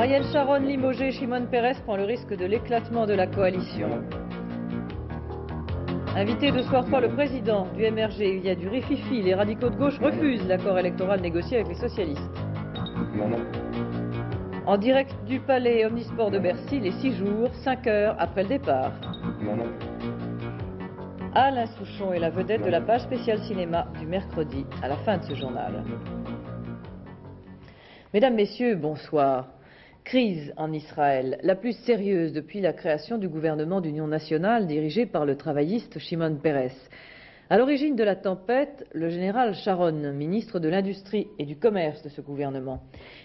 Ariel Sharon limogé, Shimon Peres prend le risque de l'éclatement de la coalition. Invité de soir par le président du MRG, il y a du rififi. Les radicaux de gauche refusent l'accord électoral négocié avec les socialistes. En direct du palais Omnisport de Bercy, les 6 jours, 5 heures après le départ. Alain Souchon est la vedette de la page spéciale cinéma du mercredi à la fin de ce journal. Mesdames, Messieurs, bonsoir. Crise en Israël, la plus sérieuse depuis la création du gouvernement d'union nationale dirigé par le travailliste Shimon Peres. À l'origine de la tempête, le général Sharon, ministre de l'Industrie et du Commerce de ce gouvernement.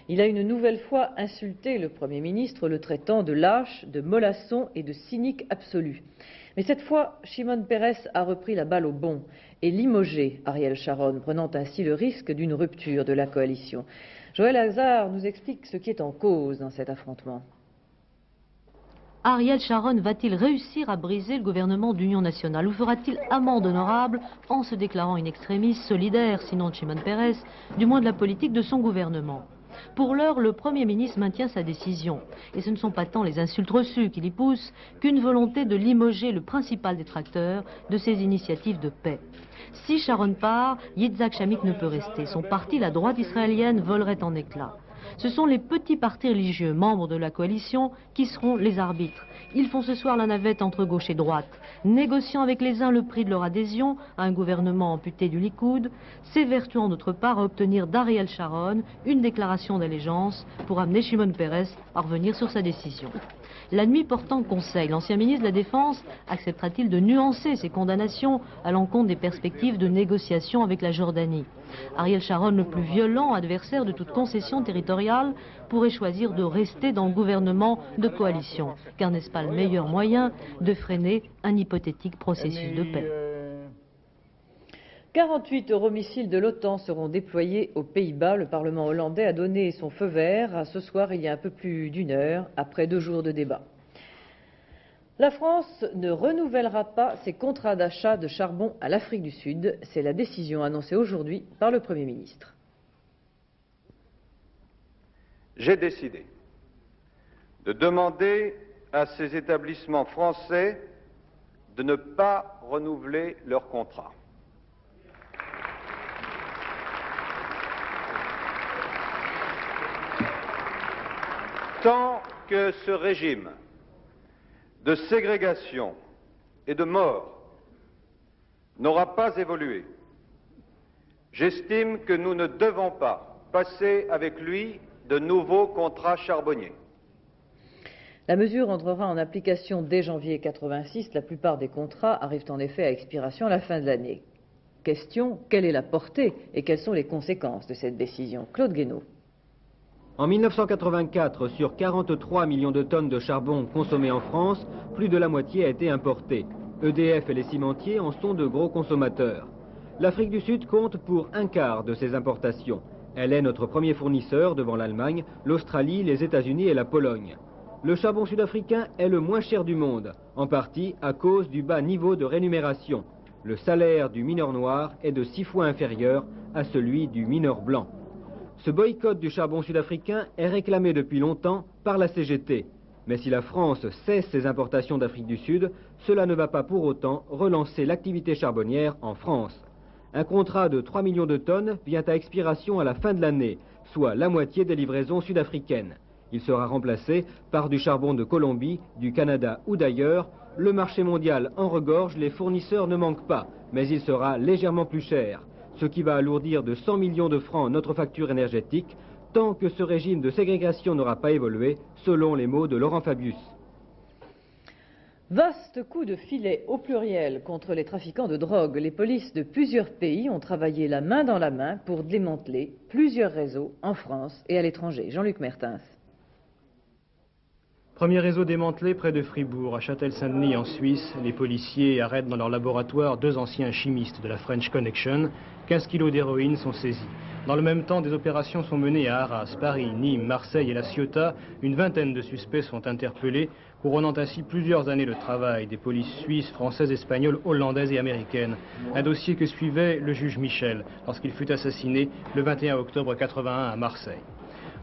Il a une nouvelle fois insulté le Premier ministre, le traitant de lâche, de mollasson et de cynique absolu. Mais cette fois, Shimon Peres a repris la balle au bond et limogé Ariel Sharon, prenant ainsi le risque d'une rupture de la coalition. Joël Hazard nous explique ce qui est en cause dans cet affrontement. Ariel Sharon va-t-il réussir à briser le gouvernement d'union nationale ou fera-t-il amende honorable en se déclarant in extremis solidaire, sinon de Shimon Peres, du moins de la politique de son gouvernement? Pour l'heure, le Premier ministre maintient sa décision. Et ce ne sont pas tant les insultes reçues qui l'y poussent qu'une volonté de limoger le principal détracteur de ses initiatives de paix. Si Sharon part, Yitzhak Shamik ne peut rester. Son parti, la droite israélienne, volerait en éclats. Ce sont les petits partis religieux, membres de la coalition, qui seront les arbitres. Ils font ce soir la navette entre gauche et droite, négociant avec les uns le prix de leur adhésion à un gouvernement amputé du Likoud, s'évertuant d'autre part à obtenir d'Ariel Sharon une déclaration d'allégeance pour amener Shimon Peres à revenir sur sa décision. La nuit portant conseil, l'ancien ministre de la Défense acceptera-t-il de nuancer ses condamnations à l'encontre des perspectives de négociation avec la Jordanie? Ariel Sharon, le plus violent adversaire de toute concession territoriale, pourrait choisir de rester dans le gouvernement de coalition, car n'est-ce pas le meilleur moyen de freiner un hypothétique processus de paix? 48 euromissiles de l'OTAN seront déployés aux Pays-Bas. Le Parlement hollandais a donné son feu vert à ce soir il y a un peu plus d'une heure, après 2 jours de débat. La France ne renouvellera pas ses contrats d'achat de charbon à l'Afrique du Sud. C'est la décision annoncée aujourd'hui par le Premier ministre. J'ai décidé de demander à ces établissements français de ne pas renouveler leurs contrats. Tant que ce régime de ségrégation et de mort n'aura pas évolué, j'estime que nous ne devons pas passer avec lui de nouveaux contrats charbonniers. La mesure entrera en application dès janvier 86. La plupart des contrats arrivent en effet à expiration à la fin de l'année. Question, quelle est la portée et quelles sont les conséquences de cette décision? Claude Guénaud. En 1984, sur 43 millions de tonnes de charbon consommées en France, plus de la moitié a été importée. EDF et les cimentiers en sont de gros consommateurs. L'Afrique du Sud compte pour un quart de ces importations. Elle est notre premier fournisseur devant l'Allemagne, l'Australie, les États-Unis et la Pologne. Le charbon sud-africain est le moins cher du monde, en partie à cause du bas niveau de rémunération. Le salaire du mineur noir est de 6 fois inférieur à celui du mineur blanc. Ce boycott du charbon sud-africain est réclamé depuis longtemps par la CGT. Mais si la France cesse ses importations d'Afrique du Sud, cela ne va pas pour autant relancer l'activité charbonnière en France. Un contrat de 3 millions de tonnes vient à expiration à la fin de l'année, soit la moitié des livraisons sud-africaines. Il sera remplacé par du charbon de Colombie, du Canada ou d'ailleurs. Le marché mondial en regorge, les fournisseurs ne manquent pas, mais il sera légèrement plus cher, ce qui va alourdir de 100 millions de francs notre facture énergétique, tant que ce régime de ségrégation n'aura pas évolué, selon les mots de Laurent Fabius. Vaste coup de filet au pluriel contre les trafiquants de drogue. Les polices de plusieurs pays ont travaillé la main dans la main pour démanteler plusieurs réseaux en France et à l'étranger. Jean-Luc Mertens. Premier réseau démantelé près de Fribourg, à Châtel-Saint-Denis en Suisse. Les policiers arrêtent dans leur laboratoire 2 anciens chimistes de la French Connection. 15 kilos d'héroïne sont saisis. Dans le même temps, des opérations sont menées à Arras, Paris, Nîmes, Marseille et La Ciotat. Une vingtaine de suspects sont interpellés, couronnant ainsi plusieurs années de travail des polices suisses, françaises, espagnoles, hollandaises et américaines. Un dossier que suivait le juge Michel lorsqu'il fut assassiné le 21 octobre 81 à Marseille.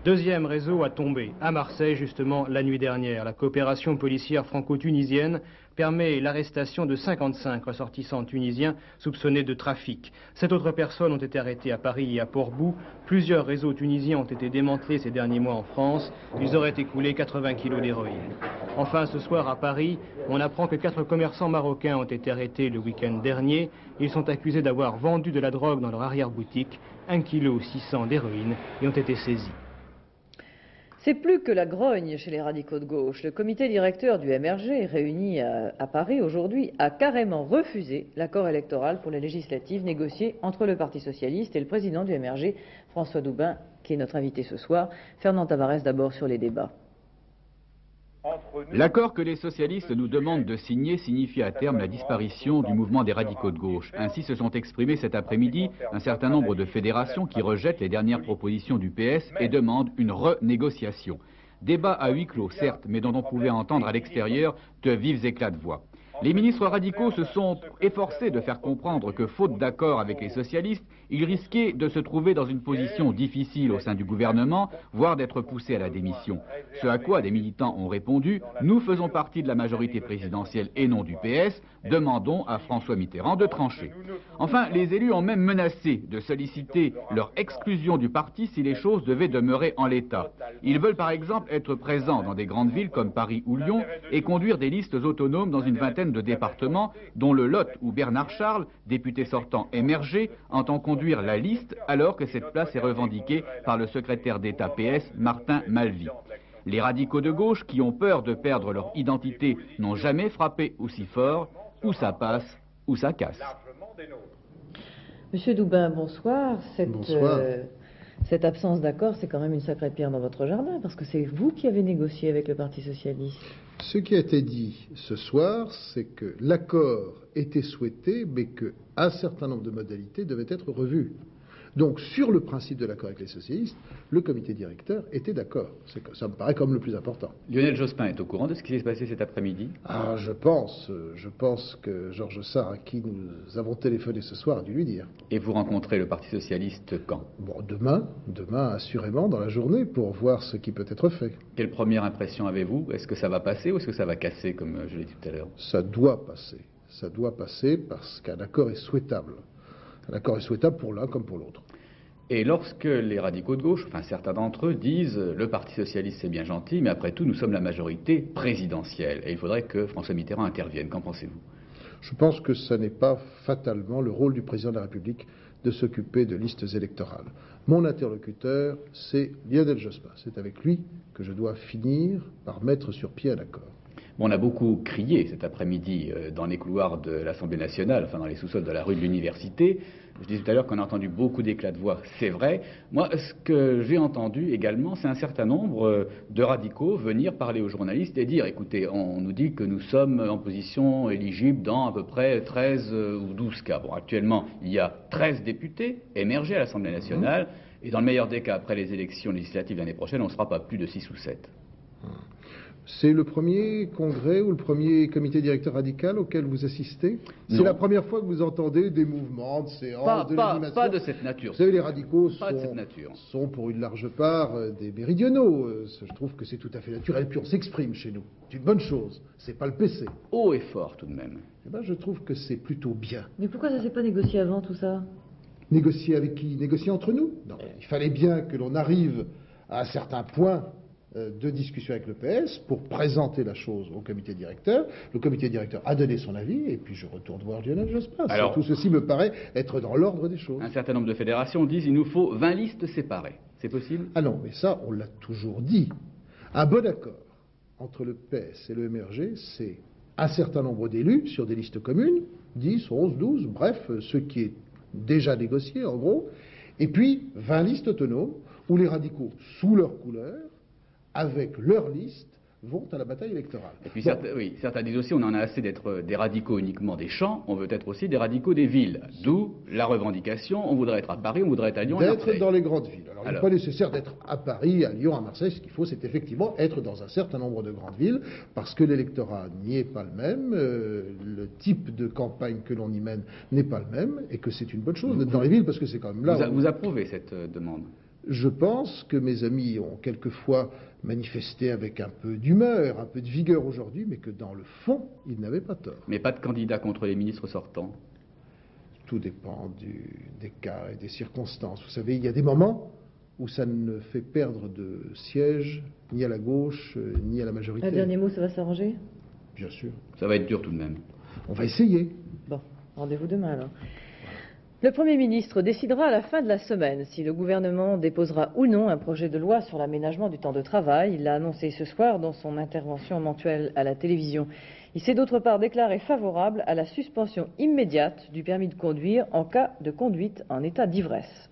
Deuxième réseau a tombé, à Marseille justement la nuit dernière. La coopération policière franco-tunisienne permet l'arrestation de 55 ressortissants tunisiens soupçonnés de trafic. 7 autres personnes ont été arrêtées à Paris et à Port-Bou. Plusieurs réseaux tunisiens ont été démantelés ces derniers mois en France. Ils auraient écoulé 80 kilos d'héroïne. Enfin, ce soir à Paris, on apprend que 4 commerçants marocains ont été arrêtés le week-end dernier. Ils sont accusés d'avoir vendu de la drogue dans leur arrière-boutique, 1,6 kg d'héroïne, et ont été saisis. C'est plus que la grogne chez les radicaux de gauche. Le comité directeur du MRG, réuni à Paris aujourd'hui, a carrément refusé l'accord électoral pour les législatives négocié entre le Parti socialiste et le président du MRG, François Doubin, qui est notre invité ce soir. Fernand Tavares d'abord sur les débats. L'accord que les socialistes nous demandent de signer signifie à terme la disparition du mouvement des radicaux de gauche. Ainsi se sont exprimés cet après-midi un certain nombre de fédérations qui rejettent les dernières propositions du PS et demandent une renégociation. Débat à huis clos, certes, mais dont on pouvait entendre à l'extérieur de vifs éclats de voix. Les ministres radicaux se sont efforcés de faire comprendre que, faute d'accord avec les socialistes, ils risquaient de se trouver dans une position difficile au sein du gouvernement, voire d'être poussés à la démission. Ce à quoi des militants ont répondu « Nous faisons partie de la majorité présidentielle et non du PS, demandons à François Mitterrand de trancher ». Enfin, les élus ont même menacé de solliciter leur exclusion du parti si les choses devaient demeurer en l'état. Ils veulent par exemple être présents dans des grandes villes comme Paris ou Lyon et conduire des listes autonomes dans une vingtaine de départements, dont le Lot où Bernard Charles, député sortant émergé, entend conduire la liste alors que cette place est revendiquée par le secrétaire d'État PS, Martin Malvy. Les radicaux de gauche, qui ont peur de perdre leur identité, n'ont jamais frappé aussi fort, ou ça passe, ou ça casse. Monsieur Doubin, bonsoir. Bonsoir. Cette absence d'accord, c'est quand même une sacrée pierre dans votre jardin, parce que c'est vous qui avez négocié avec le Parti socialiste. Ce qui a été dit ce soir, c'est que l'accord était souhaité, mais qu'un certain nombre de modalités devaient être revues. Donc, sur le principe de l'accord avec les socialistes, le comité directeur était d'accord. Ça me paraît comme le plus important. Lionel Jospin est au courant de ce qui s'est passé cet après-midi? Ah, je pense que Georges Sarr, à qui nous avons téléphoné ce soir, a dû lui dire. Et vous rencontrez le Parti socialiste quand? Bon, demain assurément, dans la journée, pour voir ce qui peut être fait. Quelle première impression avez-vous? Est-ce que ça va passer ou est-ce que ça va casser, comme je l'ai dit tout à l'heure? Ça doit passer. Ça doit passer parce qu'un accord est souhaitable. Un accord est souhaitable pour l'un comme pour l'autre. Et lorsque les radicaux de gauche, enfin certains d'entre eux, disent « le Parti socialiste c'est bien gentil, mais après tout nous sommes la majorité présidentielle et il faudrait que François Mitterrand intervienne », qu'en pensez-vous? Je pense que ce n'est pas fatalement le rôle du président de la République de s'occuper de listes électorales. Mon interlocuteur, c'est Lionel Jospin. C'est avec lui que je dois finir par mettre sur pied un accord. Bon, on a beaucoup crié cet après-midi dans les couloirs de l'Assemblée nationale, enfin dans les sous-sols de la rue de l'Université. Je disais tout à l'heure qu'on a entendu beaucoup d'éclats de voix, c'est vrai. Moi, ce que j'ai entendu également, c'est un certain nombre de radicaux venir parler aux journalistes et dire, écoutez, on nous dit que nous sommes en position éligible dans à peu près 13 ou 12 cas. Bon, actuellement, il y a 13 députés émergés à l'Assemblée nationale, et dans le meilleur des cas, après les élections législatives l'année prochaine, on ne sera pas plus de 6 ou 7. C'est le premier congrès ou le premier comité directeur radical auquel vous assistez? C'est la première fois que vous entendez des mouvements, de séances, de législation? Pas de cette nature. Vous savez, les radicaux sont pour une large part des méridionaux. Je trouve que c'est tout à fait naturel. Puis on s'exprime chez nous. C'est une bonne chose. C'est pas le PC. Haut et fort tout de même. Eh ben, je trouve que c'est plutôt bien. Mais pourquoi ça s'est pas négocié avant tout ça? Négocier avec qui? Négocier entre nous? Non. Il fallait bien que l'on arrive à un certain point de discussion avec le PS pour présenter la chose au comité directeur. Le comité directeur a donné son avis et puis je retourne voir Lionel Jospin. Alors, tout ceci me paraît être dans l'ordre des choses. Un certain nombre de fédérations disent il nous faut 20 listes séparées. C'est possible? Ah non, mais ça, on l'a toujours dit. Un bon accord entre le PS et le MRG, c'est un certain nombre d'élus sur des listes communes, 10, 11, 12, bref, ce qui est déjà négocié en gros, et puis 20 listes autonomes où les radicaux, sous leur couleur, avec leur liste, vont à la bataille électorale. Et puis certains disent aussi on en a assez d'être des radicaux uniquement des champs, on veut être aussi des radicaux des villes. D'où la revendication, on voudrait être à Paris, on voudrait être à Lyon et à Marseille. D'être dans les grandes villes. Alors il n'est pas nécessaire d'être à Paris, à Lyon, à Marseille. Ce qu'il faut, c'est effectivement être dans un certain nombre de grandes villes, parce que l'électorat n'y est pas le même, le type de campagne que l'on y mène n'est pas le même, et que c'est une bonne chose d'être dans les villes, parce que c'est quand même là... Vous approuvez cette demande? Je pense que mes amis ont quelquefois manifesté avec un peu d'humeur, un peu de vigueur aujourd'hui, mais que dans le fond, ils n'avaient pas tort. Mais pas de candidat contre les ministres sortants. Tout dépend des cas et des circonstances. Vous savez, il y a des moments où ça ne fait perdre de siège ni à la gauche, ni à la majorité. Un dernier mot, ça va s'arranger? Bien sûr. Ça va être dur tout de même. On va essayer. Bon, rendez-vous demain alors. Le Premier ministre décidera à la fin de la semaine si le gouvernement déposera ou non un projet de loi sur l'aménagement du temps de travail. Il l'a annoncé ce soir dans son intervention mensuelle à la télévision. Il s'est d'autre part déclaré favorable à la suspension immédiate du permis de conduire en cas de conduite en état d'ivresse.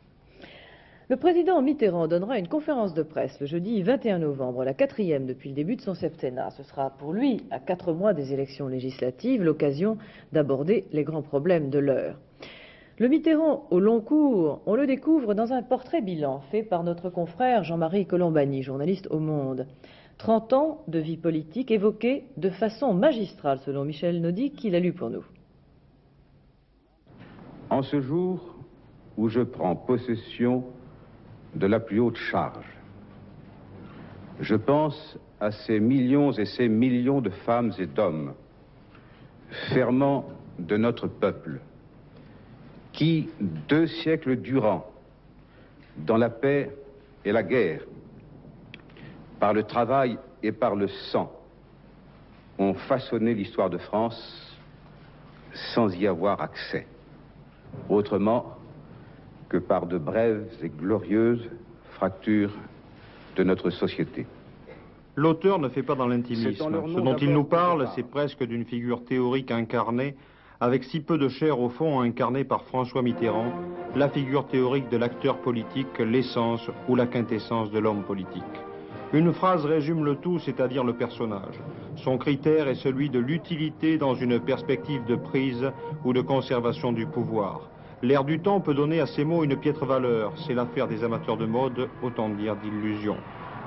Le président Mitterrand donnera une conférence de presse le jeudi 21 novembre, la 4e depuis le début de son septennat. Ce sera pour lui, à 4 mois des élections législatives, l'occasion d'aborder les grands problèmes de l'heure. Le Mitterrand au long cours, on le découvre dans un portrait bilan fait par notre confrère Jean-Marie Colombani, journaliste au Monde. 30 ans de vie politique évoqués de façon magistrale, selon Michel Naudy, qui l'a lu pour nous. En ce jour où je prends possession de la plus haute charge, je pense à ces millions et ces millions de femmes et d'hommes, ferments de notre peuple, qui, 2 siècles durant, dans la paix et la guerre, par le travail et par le sang, ont façonné l'histoire de France sans y avoir accès, autrement que par de brèves et glorieuses fractures de notre société. L'auteur ne fait pas dans l'intimisme. Ce dont il nous parle, c'est presque d'une figure théorique incarnée, avec si peu de chair au fond incarnée par François Mitterrand, la figure théorique de l'acteur politique, l'essence ou la quintessence de l'homme politique. Une phrase résume le tout, c'est-à-dire le personnage. Son critère est celui de l'utilité dans une perspective de prise ou de conservation du pouvoir. L'air du temps peut donner à ces mots une piètre valeur. C'est l'affaire des amateurs de mode, autant dire d'illusions.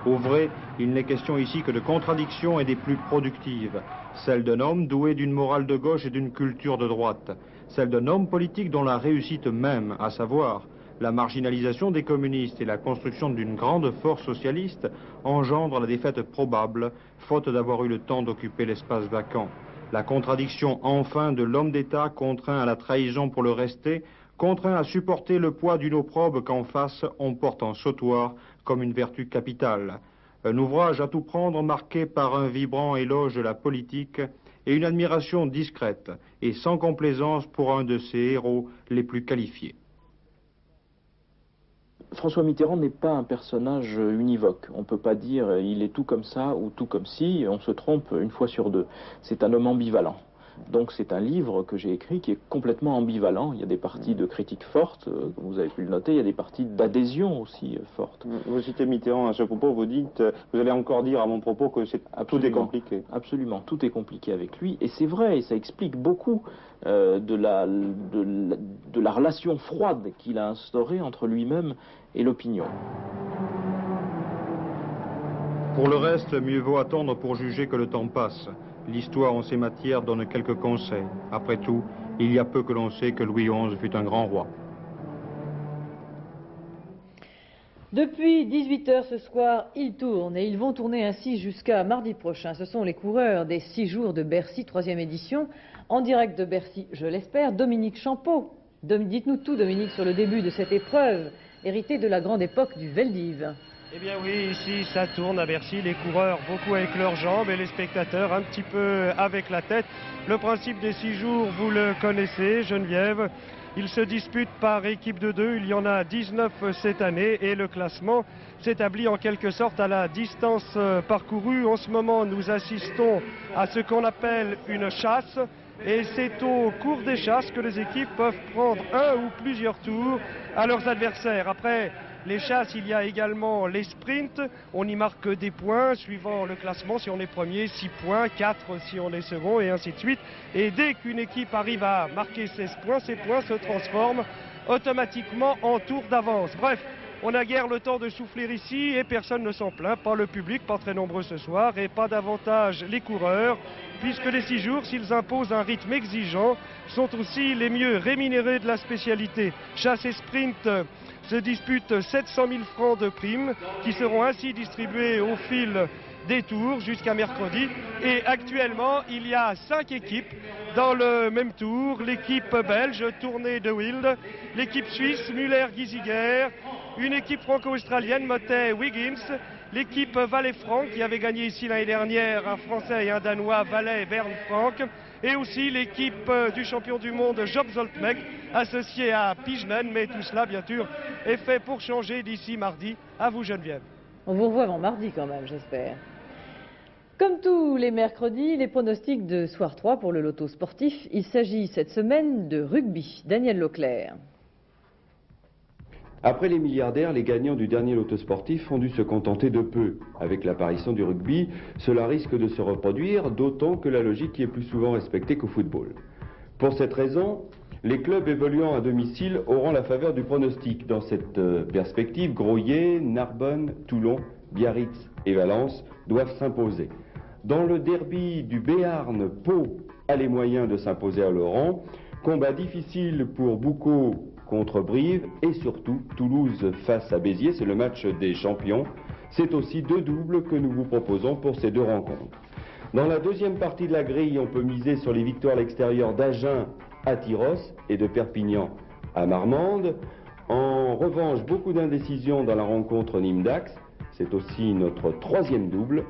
Au vrai, il n'est question ici que de contradictions et des plus productives. Celle d'un homme doué d'une morale de gauche et d'une culture de droite. Celle d'un homme politique dont la réussite même, à savoir la marginalisation des communistes et la construction d'une grande force socialiste, engendre la défaite probable, faute d'avoir eu le temps d'occuper l'espace vacant. La contradiction enfin de l'homme d'État contraint à la trahison pour le rester, contraint à supporter le poids d'une opprobre qu'en face on porte en sautoir comme une vertu capitale. Un ouvrage à tout prendre marqué par un vibrant éloge de la politique et une admiration discrète et sans complaisance pour un de ses héros les plus qualifiés. François Mitterrand n'est pas un personnage univoque. On ne peut pas dire il est tout comme ça ou tout comme ci, on se trompe une fois sur deux. C'est un homme ambivalent. Donc c'est un livre que j'ai écrit qui est complètement ambivalent. Il y a des parties de critique fortes, comme vous avez pu le noter, il y a des parties d'adhésion aussi fortes. Vous citez Mitterrand à ce propos, vous dites, vous allez encore dire à mon propos que tout est compliqué. Absolument, tout est compliqué avec lui, et c'est vrai, et ça explique beaucoup de la relation froide qu'il a instaurée entre lui-même et l'opinion. Pour le reste, mieux vaut attendre pour juger que le temps passe. L'histoire en ces matières donne quelques conseils. Après tout, il y a peu que l'on sait que Louis XI fut un grand roi. Depuis 18h ce soir, ils tournent et ils vont tourner ainsi jusqu'à mardi prochain. Ce sont les coureurs des 6 jours de Bercy, 3e édition. En direct de Bercy, je l'espère, Dominique Champeau. Dites-nous tout, Dominique, sur le début de cette épreuve, héritée de la grande époque du Veldiv. Eh bien oui, ici ça tourne à Bercy, les coureurs beaucoup avec leurs jambes et les spectateurs un petit peu avec la tête. Le principe des 6 jours, vous le connaissez, Geneviève. Ils se disputent par équipe de 2, il y en a 19 cette année et le classement s'établit en quelque sorte à la distance parcourue. En ce moment, nous assistons à ce qu'on appelle une chasse. Et c'est au cours des chasses que les équipes peuvent prendre un ou plusieurs tours à leurs adversaires. Après les chasses, il y a également les sprints. On y marque des points suivant le classement. Si on est premier, 6 points, 4 si on est second et ainsi de suite. Et dès qu'une équipe arrive à marquer 16 points, ces points se transforment automatiquement en tours d'avance. Bref, On n'a guère le temps de souffler ici et personne ne s'en plaint, pas le public, pas très nombreux ce soir, et pas davantage les coureurs, puisque les 6 jours, s'ils imposent un rythme exigeant, sont aussi les mieux rémunérés de la spécialité. Chasse et sprint se disputent 700 000 francs de primes, qui seront ainsi distribués au fil des tours jusqu'à mercredi. Et actuellement, il y a 5 équipes dans le même tour. L'équipe belge, Tournée de Wild, l'équipe suisse, Muller-Giesiger, une équipe franco-australienne, Motet-Wiggins, l'équipe Valais-Franck, qui avait gagné ici l'année dernière, un Français et un Danois, Valais-Bern-Franck, et aussi l'équipe du champion du monde, Job Zoltmek, associé à Pijnen. Mais tout cela, bien sûr, est fait pour changer d'ici mardi. À vous, Geneviève. On vous revoit avant mardi quand même, j'espère. Comme tous les mercredis, les pronostics de Soir 3 pour le loto sportif. Il s'agit cette semaine de rugby. Daniel Leclerc. Après les milliardaires, les gagnants du dernier loto sportif ont dû se contenter de peu. Avec l'apparition du rugby, cela risque de se reproduire, d'autant que la logique y est plus souvent respectée qu'au football. Pour cette raison, les clubs évoluant à domicile auront la faveur du pronostic. Dans cette perspective, Groyer, Narbonne, Toulon, Biarritz et Valence doivent s'imposer. Dans le derby du Béarn, Pau a les moyens de s'imposer à Laurent. Combat difficile pour Boucau contre Brive et surtout Toulouse face à Béziers, c'est le match des champions. C'est aussi 2 doubles que nous vous proposons pour ces 2 rencontres. Dans la deuxième partie de la grille, on peut miser sur les victoires à l'extérieur d'Agen à Tyros et de Perpignan à Marmande. En revanche, beaucoup d'indécisions dans la rencontre Nîmes-Dax, c'est aussi notre 3e double.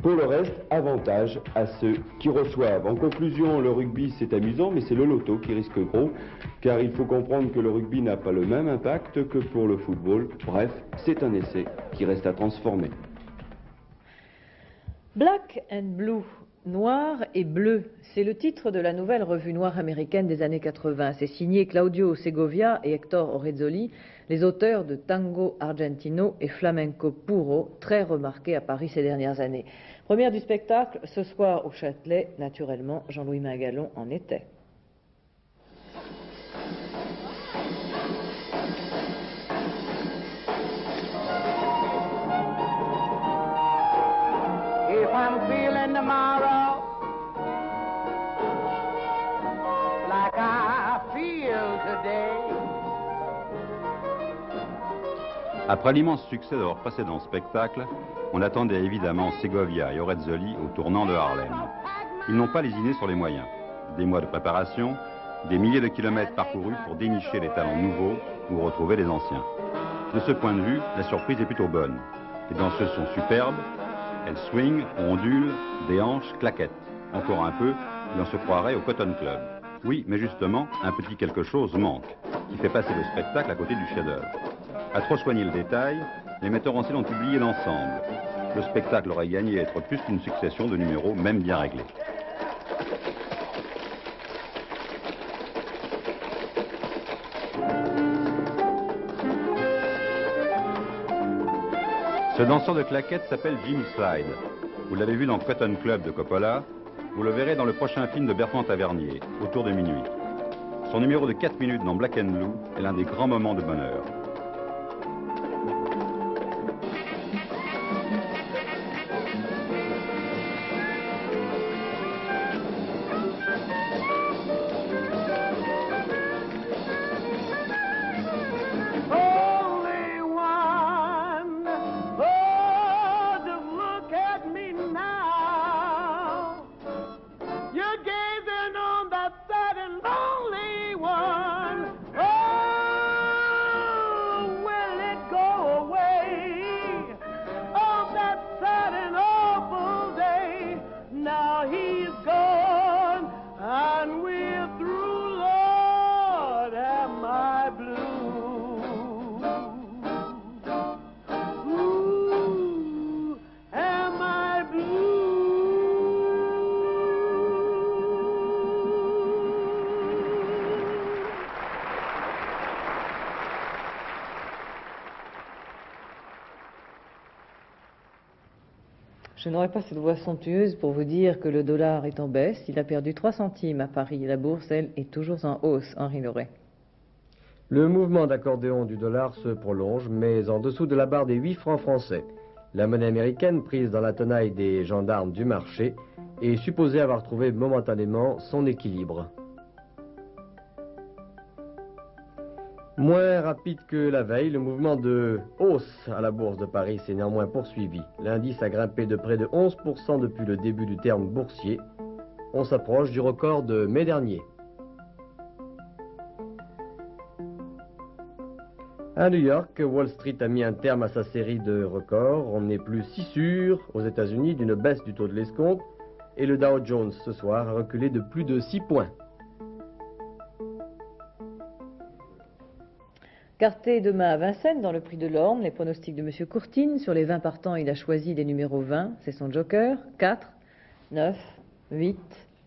Pour le reste, avantage à ceux qui reçoivent. En conclusion, le rugby c'est amusant, mais c'est le loto qui risque gros, car il faut comprendre que le rugby n'a pas le même impact que pour le football. Bref, c'est un essai qui reste à transformer. Black and Blue, noir et bleu, c'est le titre de la nouvelle revue noire américaine des années 80. C'est signé Claudio Segovia et Hector Orezzoli, les auteurs de Tango Argentino et Flamenco Puro, très remarqués à Paris ces dernières années. Première du spectacle, ce soir au Châtelet, naturellement, Jean-Louis Mingalon en était. If I'm feeling tomorrow like I feel today. Après l'immense succès de leur précédent spectacle, on attendait évidemment Segovia et Orezzoli au tournant de Harlem. Ils n'ont pas lésiné sur les moyens. Des mois de préparation, des milliers de kilomètres parcourus pour dénicher les talents nouveaux ou retrouver les anciens. De ce point de vue, la surprise est plutôt bonne. Les danseuses sont superbes, elles swingent, ondulent, déhanchent, claquettent. Encore un peu, et on se croirait au Cotton Club. Oui, mais justement, un petit quelque chose manque, qui fait passer le spectacle à côté du chef-d'œuvre. À trop soigner le détail, les metteurs en scène ont oublié l'ensemble. Le spectacle aurait gagné à être plus qu'une succession de numéros, même bien réglés. Ce danseur de claquettes s'appelle Jimmy Slide. Vous l'avez vu dans Cotton Club de Coppola, vous le verrez dans le prochain film de Bertrand Tavernier, Autour de minuit. Son numéro de 4 minutes dans Black and Blue est l'un des grands moments de bonheur. Je n'aurai pas cette voix somptueuse pour vous dire que le dollar est en baisse. Il a perdu 3 centimes à Paris. La bourse, elle, est toujours en hausse. Henri Loret. Le mouvement d'accordéon du dollar se prolonge, mais en dessous de la barre des 8 francs français. La monnaie américaine, prise dans la tenaille des gendarmes du marché, est supposée avoir trouvé momentanément son équilibre. Moins rapide que la veille, le mouvement de hausse à la Bourse de Paris s'est néanmoins poursuivi. L'indice a grimpé de près de 11% depuis le début du terme boursier. On s'approche du record de mai dernier. À New York, Wall Street a mis un terme à sa série de records. On n'est plus si sûr aux États-Unis d'une baisse du taux de l'escompte et le Dow Jones ce soir a reculé de plus de 6 points. Carté demain à Vincennes dans le prix de l'Orne, les pronostics de M. Courtine. Sur les 20 partants, il a choisi les numéros 20, c'est son joker, 4, 9, 8,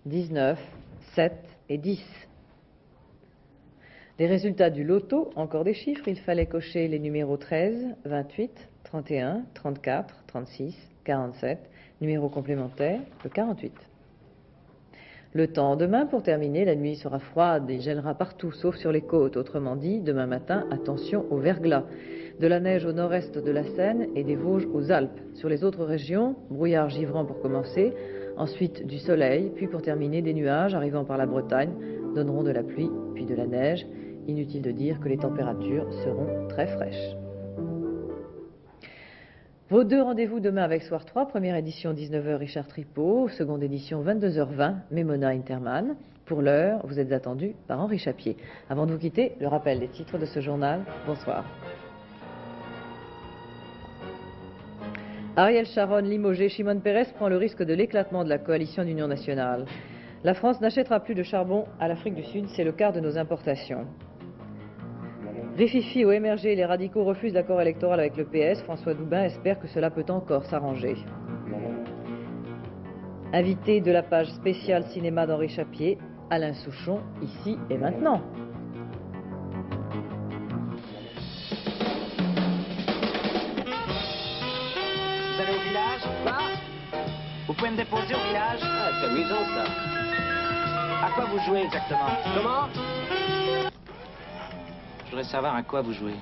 19, 7 et 10. Les résultats du loto, encore des chiffres, il fallait cocher les numéros 13, 28, 31, 34, 36, 47, numéro complémentaire, le 48. Le temps demain, pour terminer, la nuit sera froide et gèlera partout, sauf sur les côtes. Autrement dit, demain matin, attention au verglas. De la neige au nord-est de la Seine et des Vosges aux Alpes. Sur les autres régions, brouillard givrant pour commencer, ensuite du soleil, puis pour terminer, des nuages arrivant par la Bretagne donneront de la pluie, puis de la neige. Inutile de dire que les températures seront très fraîches. Vos deux rendez-vous demain avec Soir 3, première édition 19h Richard Tripot, seconde édition 22h20 Mémona Interman. Pour l'heure, vous êtes attendus par Henri Chapier. Avant de vous quitter, le rappel des titres de ce journal. Bonsoir. Ariel Sharon limogé, Shimon Peres prend le risque de l'éclatement de la coalition d'Union nationale. La France n'achètera plus de charbon à l'Afrique du Sud, c'est le quart de nos importations. Rififi au MRG, les radicaux refusent l'accord électoral avec le PS. François Doubin espère que cela peut encore s'arranger. Invité de la page spéciale cinéma d'Henri Chapier, Alain Souchon, ici et maintenant. Vous allez au village? Quoi? Vous pouvez me déposer au village? Ah, c'est amusant ça. À quoi vous jouez exactement? Comment? Je voudrais savoir à quoi vous jouez.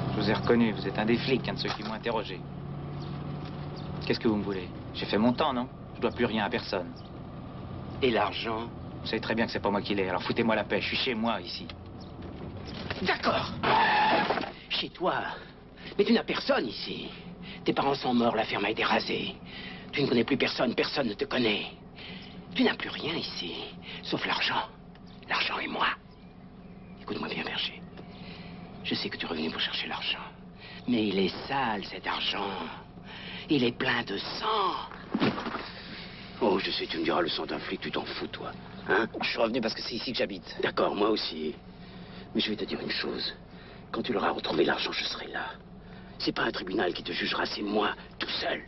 Je vous ai reconnu, vous êtes un des flics, un de ceux qui m'ont interrogé. Qu'est-ce que vous me voulez? J'ai fait mon temps, non? Je dois plus rien à personne. Et l'argent? Vous savez très bien que c'est pas moi qui l'ai, alors foutez-moi la paix, je suis chez moi, ici. D'accord. Chez toi. Mais tu n'as personne ici. Tes parents sont morts, la ferme a été rasée. Tu ne connais plus personne, personne ne te connaît. Tu n'as plus rien ici, sauf l'argent. L'argent et moi. Écoute-moi bien, Berger. Je sais que tu es revenu pour chercher l'argent. Mais il est sale, cet argent. Il est plein de sang. Oh, je sais, tu me diras, le sang d'un flic, tu t'en fous, toi. Hein? Je suis revenu parce que c'est ici que j'habite. D'accord, moi aussi. Mais je vais te dire une chose. Quand tu l'auras retrouvé, l'argent, je serai là. C'est pas un tribunal qui te jugera, c'est moi, tout seul.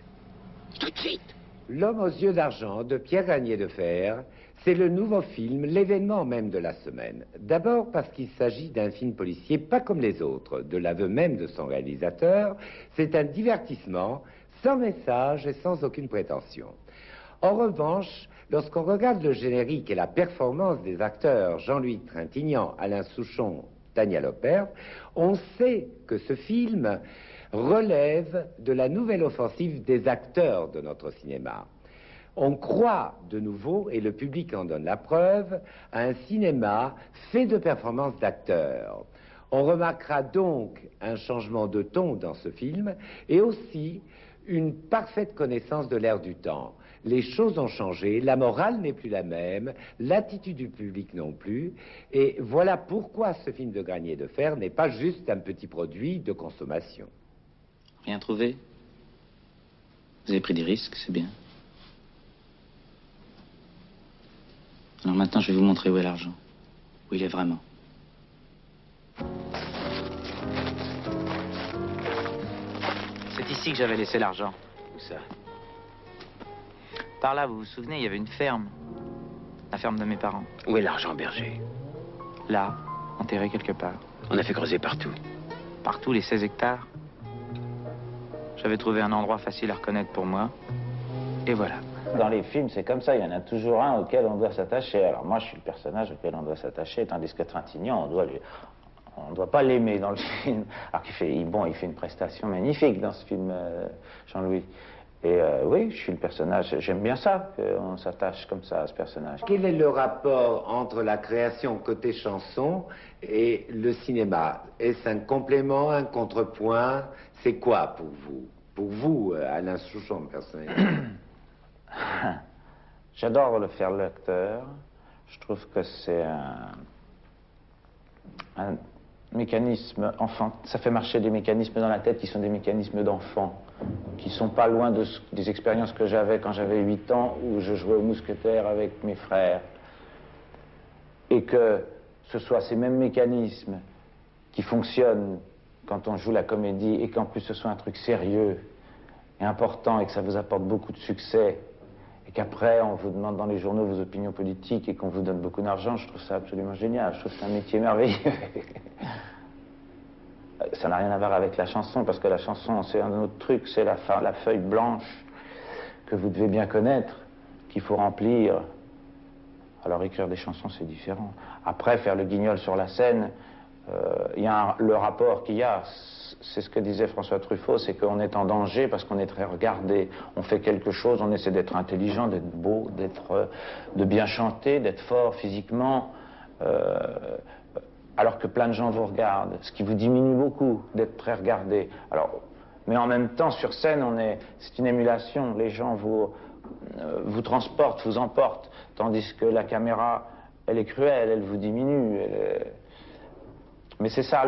Tout de suite. L'homme aux yeux d'argent de Pierre Gagné de Fer, c'est le nouveau film, l'événement même de la semaine. D'abord parce qu'il s'agit d'un film policier pas comme les autres. De l'aveu même de son réalisateur, c'est un divertissement sans message et sans aucune prétention. En revanche, lorsqu'on regarde le générique et la performance des acteurs Jean-Louis Trintignant, Alain Souchon, Tania Lopert, on sait que ce film relève de la nouvelle offensive des acteurs de notre cinéma. On croit de nouveau, et le public en donne la preuve, à un cinéma fait de performances d'acteurs. On remarquera donc un changement de ton dans ce film et aussi une parfaite connaissance de l'air du temps. Les choses ont changé, la morale n'est plus la même, l'attitude du public non plus, et voilà pourquoi ce film de Gagné de Fer n'est pas juste un petit produit de consommation. Rien trouvé? Vous avez pris des risques, c'est bien. Alors maintenant, je vais vous montrer où est l'argent. Où il est vraiment. C'est ici que j'avais laissé l'argent. Où ça? Par là, vous vous souvenez, il y avait une ferme. La ferme de mes parents. Où est l'argent, Berger? Là, enterré quelque part. On a fait creuser partout. Partout, les 16 hectares. J'avais trouvé un endroit facile à reconnaître pour moi. Et voilà. Dans les films, c'est comme ça, il y en a toujours un auquel on doit s'attacher. Alors moi, je suis le personnage auquel on doit s'attacher, tandis que Trintignant, on ne doit pas l'aimer dans le film. Alors qu'il fait, il fait une prestation magnifique dans ce film, Jean-Louis. Et oui, je suis le personnage, j'aime bien ça, qu'on s'attache comme ça à ce personnage. Quel est le rapport entre la création côté chanson et le cinéma? Est-ce un complément, un contrepoint? C'est quoi pour vous? Pour vous, Alain Souchon, personnellement? J'adore le faire l'acteur. Je trouve que c'est un mécanisme enfant. Ça fait marcher des mécanismes dans la tête qui sont des mécanismes d'enfant, qui sont pas loin des expériences que j'avais quand j'avais 8 ans, où je jouais au mousquetaire avec mes frères. Et que ce soit ces mêmes mécanismes qui fonctionnent quand on joue la comédie, et qu'en plus ce soit un truc sérieux et important, et que ça vous apporte beaucoup de succès, et qu'après on vous demande dans les journaux vos opinions politiques et qu'on vous donne beaucoup d'argent, je trouve ça absolument génial. Je trouve que c'est un métier merveilleux. Ça n'a rien à voir avec la chanson, parce que la chanson, c'est un autre truc, c'est la feuille blanche que vous devez bien connaître, qu'il faut remplir. Alors écrire des chansons, c'est différent. Après, faire le guignol sur la scène, il y a le rapport qu'il y a, c'est ce que disait François Truffaut, c'est qu'on est en danger parce qu'on est très regardé. On fait quelque chose, on essaie d'être intelligent, d'être beau, de bien chanter, d'être fort physiquement, alors que plein de gens vous regardent, ce qui vous diminue beaucoup d'être très regardé. Alors, mais en même temps, sur scène, c'est une émulation. Les gens vous transportent, vous emportent, tandis que la caméra, elle est cruelle, elle vous diminue. Mais c'est ça